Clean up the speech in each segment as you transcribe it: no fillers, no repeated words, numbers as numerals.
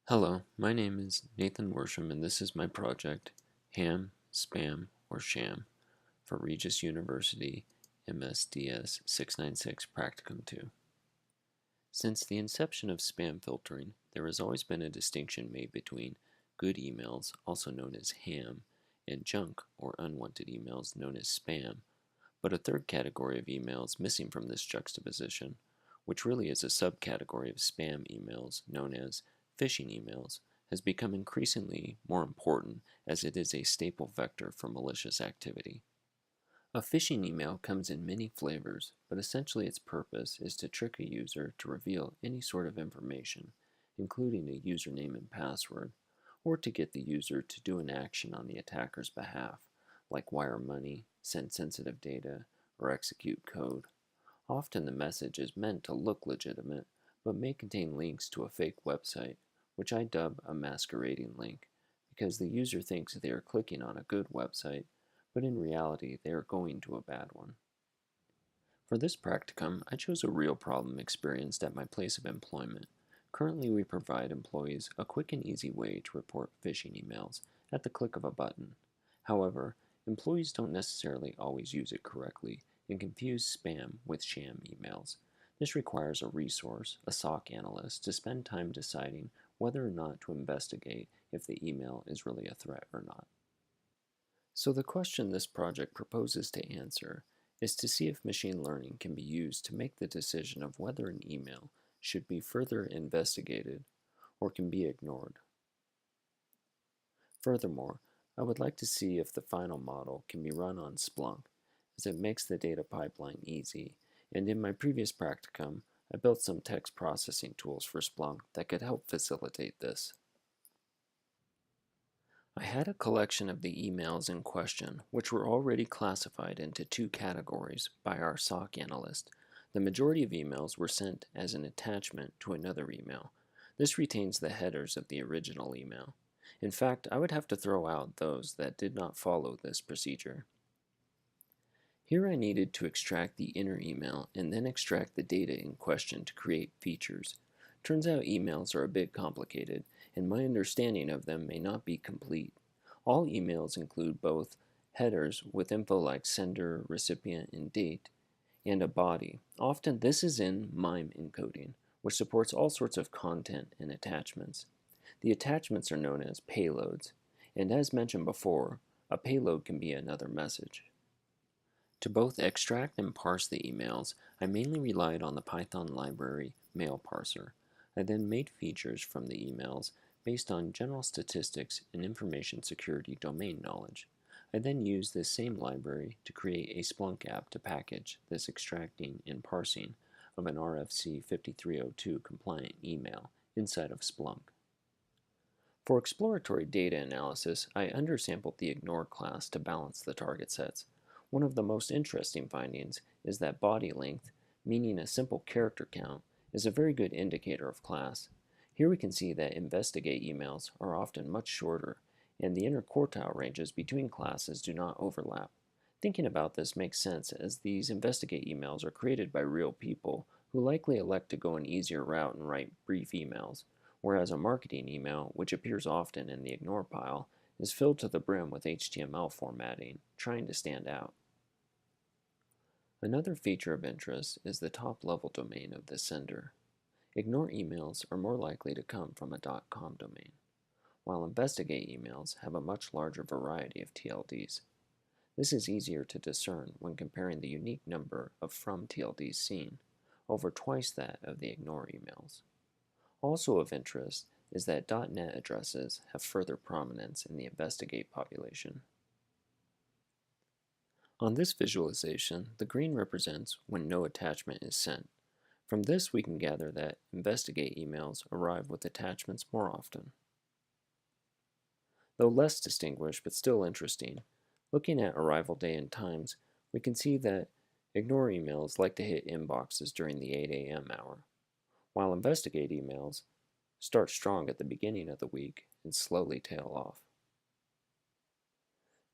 Hello, my name is Nathan Worsham, and this is my project, Ham, Spam, or Sham, for Regis University MSDS 696 Practicum 2. Since the inception of spam filtering, there has always been a distinction made between good emails, also known as ham, and junk or unwanted emails known as spam, but a third category of emails missing from this juxtaposition, which really is a subcategory of spam emails known as phishing emails, has become increasingly more important as it is a staple vector for malicious activity. A phishing email comes in many flavors, but essentially its purpose is to trick a user to reveal any sort of information, including a username and password, or to get the user to do an action on the attacker's behalf, like wire money, send sensitive data, or execute code. Often the message is meant to look legitimate, but may contain links to a fake website, which I dub a masquerading link, because the user thinks they are clicking on a good website, but in reality they are going to a bad one. For this practicum, I chose a real problem experienced at my place of employment. Currently, we provide employees a quick and easy way to report phishing emails at the click of a button. However, employees don't necessarily always use it correctly and confuse spam with sham emails. This requires a resource, a SOC analyst, to spend time deciding whether or not to investigate if the email is really a threat or not. So the question this project proposes to answer is to see if machine learning can be used to make the decision of whether an email should be further investigated or can be ignored. Furthermore, I would like to see if the final model can be run on Splunk, as it makes the data pipeline easy, and in my previous practicum, I built some text processing tools for Splunk that could help facilitate this. I had a collection of the emails in question, which were already classified into two categories by our SOC analyst. The majority of emails were sent as an attachment to another email. This retains the headers of the original email. In fact, I would have to throw out those that did not follow this procedure. Here I needed to extract the inner email and then extract the data in question to create features. Turns out emails are a bit complicated, and my understanding of them may not be complete. All emails include both headers with info like sender, recipient, and date, and a body. Often this is in MIME encoding, which supports all sorts of content and attachments. The attachments are known as payloads, and as mentioned before, a payload can be another message. To both extract and parse the emails, I mainly relied on the Python library mail parser. I then made features from the emails based on general statistics and information security domain knowledge. I then used this same library to create a Splunk app to package this extracting and parsing of an RFC 5302 compliant email inside of Splunk. For exploratory data analysis, I undersampled the ignore class to balance the target sets. One of the most interesting findings is that body length, meaning a simple character count, is a very good indicator of class. Here we can see that investigate emails are often much shorter, and the interquartile ranges between classes do not overlap. Thinking about this makes sense as these investigate emails are created by real people who likely elect to go an easier route and write brief emails, whereas a marketing email, which appears often in the ignore pile, is filled to the brim with HTML formatting, trying to stand out. Another feature of interest is the top-level domain of the sender. Ignore emails are more likely to come from a .com domain, while investigate emails have a much larger variety of TLDs. This is easier to discern when comparing the unique number of from TLDs seen, over twice that of the ignore emails. Also of interest is that .NET addresses have further prominence in the investigate population. On this visualization, the green represents when no attachment is sent. From this we can gather that investigate emails arrive with attachments more often. Though less distinguished but still interesting, looking at arrival day and times, we can see that ignore emails like to hit inboxes during the 8 a.m. hour, while investigate emails start strong at the beginning of the week and slowly tail off.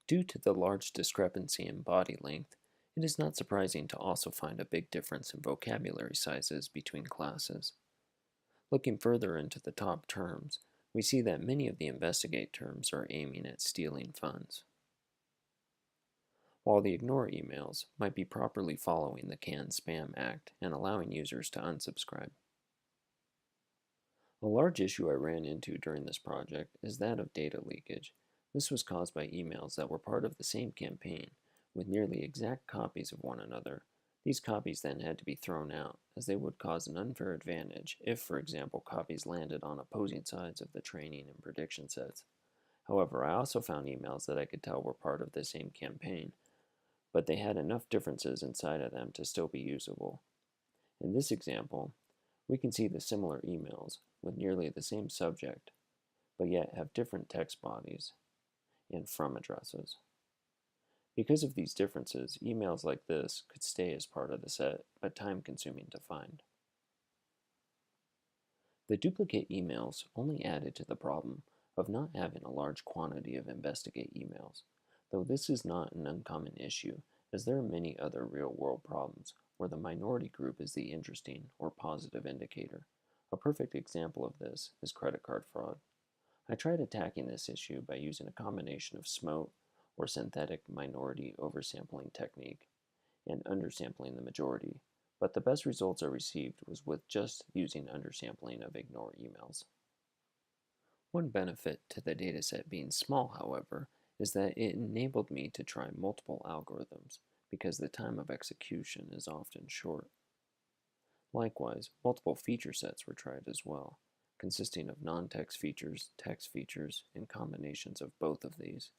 Due to the large discrepancy in body length, it is not surprising to also find a big difference in vocabulary sizes between classes. Looking further into the top terms, we see that many of the investigate terms are aiming at stealing funds, while the ignore emails might be properly following the CAN Spam Act and allowing users to unsubscribe. A large issue I ran into during this project is that of data leakage. This was caused by emails that were part of the same campaign, with nearly exact copies of one another. These copies then had to be thrown out, as they would cause an unfair advantage if, for example, copies landed on opposing sides of the training and prediction sets. However, I also found emails that I could tell were part of the same campaign, but they had enough differences inside of them to still be usable. In this example, we can see the similar emails with nearly the same subject, but yet have different text bodies and from addresses. Because of these differences, emails like this could stay as part of the set, but time-consuming to find. The duplicate emails only added to the problem of not having a large quantity of investigate emails, though this is not an uncommon issue, as there are many other real-world problems where the minority group is the interesting or positive indicator. A perfect example of this is credit card fraud. I tried attacking this issue by using a combination of SMOTE, or synthetic minority oversampling technique, and undersampling the majority, but the best results I received was with just using undersampling of ignore emails. One benefit to the dataset being small, however, is that it enabled me to try multiple algorithms, because the time of execution is often short. Likewise, multiple feature sets were tried as well, consisting of non-text features, text features, and combinations of both of these.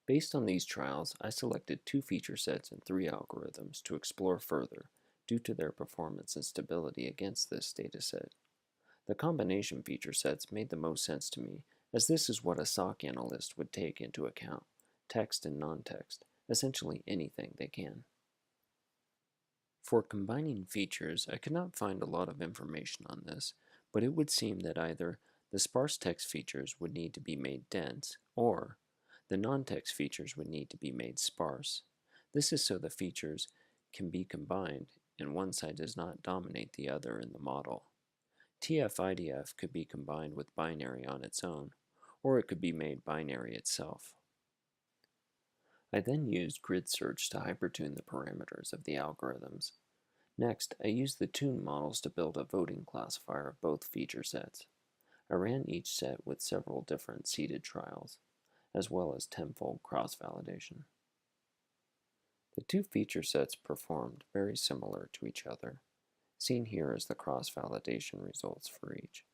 Based on these trials, I selected 2 feature sets and 3 algorithms to explore further due to their performance and stability against this dataset. The combination feature sets made the most sense to me, as this is what a SOC analyst would take into account, text and non-text, essentially anything they can. For combining features, I could not find a lot of information on this, but it would seem that either the sparse text features would need to be made dense, or the non-text features would need to be made sparse. This is so the features can be combined and one side does not dominate the other in the model. TF-IDF could be combined with binary on its own, or it could be made binary itself. I then used grid search to hypertune the parameters of the algorithms. Next, I used the tune models to build a voting classifier of both feature sets. I ran each set with several different seeded trials, as well as tenfold cross-validation. The 2 feature sets performed very similar to each other, seen here as the cross-validation results for each.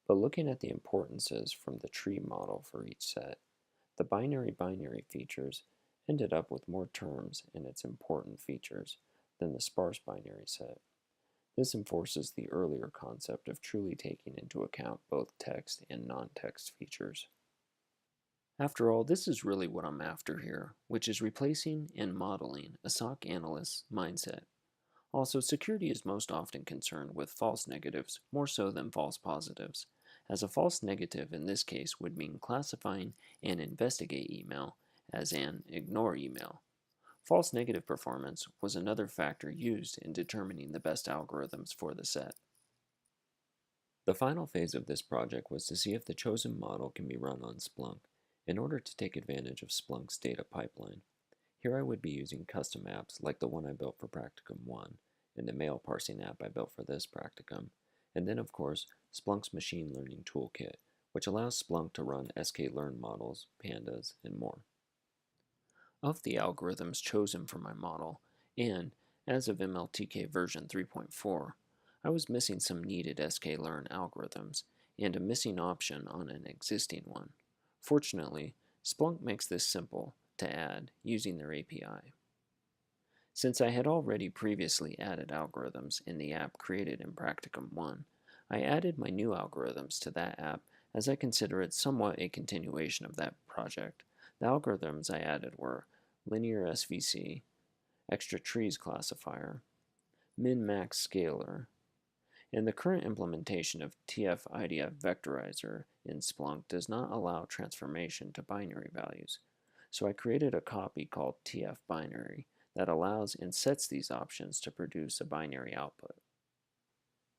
But looking at the importances from the tree model for each set, the binary-binary features ended up with more terms in its important features than the sparse binary set. This enforces the earlier concept of truly taking into account both text and non-text features. After all, this is really what I'm after here, which is replacing and modeling a SOC analyst's mindset. Also, security is most often concerned with false negatives more so than false positives, as a false negative in this case would mean classifying an investigate email as an ignore email. False negative performance was another factor used in determining the best algorithms for the set. The final phase of this project was to see if the chosen model can be run on Splunk in order to take advantage of Splunk's data pipeline. Here I would be using custom apps like the one I built for Practicum 1 and the mail parsing app I built for this practicum, and then of course Splunk's machine learning toolkit, which allows Splunk to run sklearn models, pandas, and more. Of the algorithms chosen for my model, and as of MLTK version 3.4, I was missing some needed sklearn algorithms and a missing option on an existing one. Fortunately, Splunk makes this simple to add using their API. Since I had already previously added algorithms in the app created in Practicum 1, I added my new algorithms to that app as I consider it somewhat a continuation of that project. The algorithms I added were linear SVC, extra trees classifier, min-max scaler, and the current implementation of TF-IDF vectorizer in Splunk does not allow transformation to binary values. So I created a copy called TF-binary that allows and sets these options to produce a binary output.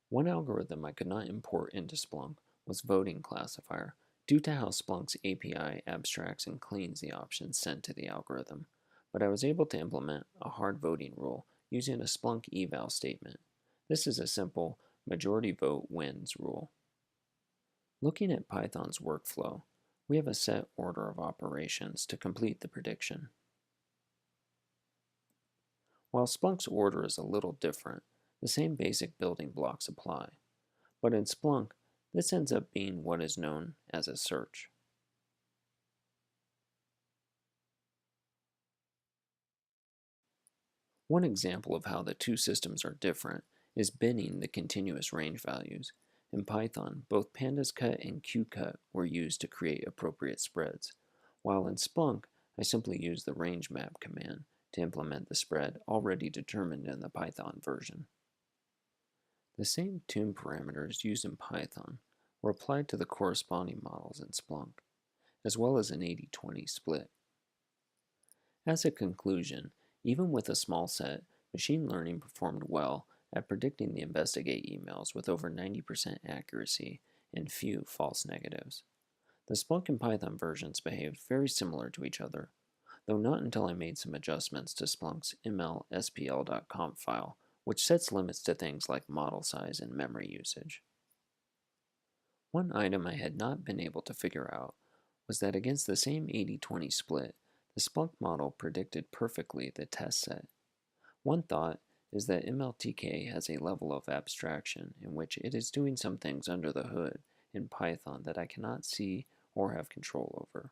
One algorithm I could not import into Splunk was voting classifier, due to how Splunk's API abstracts and cleans the options sent to the algorithm, but I was able to implement a hard voting rule using a Splunk eval statement. This is a simple majority vote wins rule. Looking at Python's workflow, we have a set order of operations to complete the prediction. While Splunk's order is a little different, the same basic building blocks apply. But in Splunk, this ends up being what is known as a search. One example of how the two systems are different is binning the continuous range values. In Python, both PandasCut and QCut were used to create appropriate spreads, while in Splunk, I simply used the range map command to implement the spread already determined in the Python version. The same tune parameters used in Python were applied to the corresponding models in Splunk, as well as an 80-20 split. As a conclusion, even with a small set, machine learning performed well at predicting the investigate emails with over 90% accuracy and few false negatives. The Splunk and Python versions behaved very similar to each other, though not until I made some adjustments to Splunk's mlspl.conf file, which sets limits to things like model size and memory usage. One item I had not been able to figure out was that against the same 80-20 split, the Splunk model predicted perfectly the test set. One thought is that MLTK has a level of abstraction in which it is doing some things under the hood in Python that I cannot see or have control over.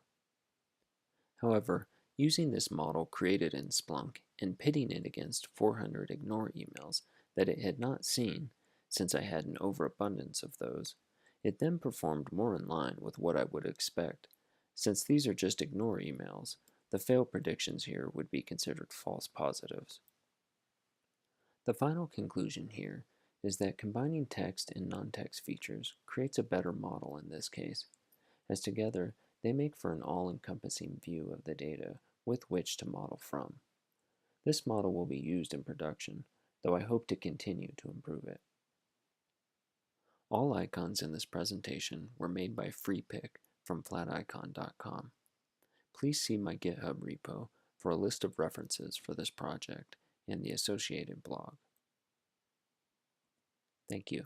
However, using this model created in Splunk and pitting it against 400 ignore emails that it had not seen, since I had an overabundance of those, it then performed more in line with what I would expect. Since these are just ignore emails, the fail predictions here would be considered false positives. The final conclusion here is that combining text and non-text features creates a better model in this case, as together they make for an all-encompassing view of the data with which to model from. This model will be used in production, though I hope to continue to improve it. All icons in this presentation were made by FreePick from flaticon.com. Please see my GitHub repo for a list of references for this project and the associated blog. Thank you.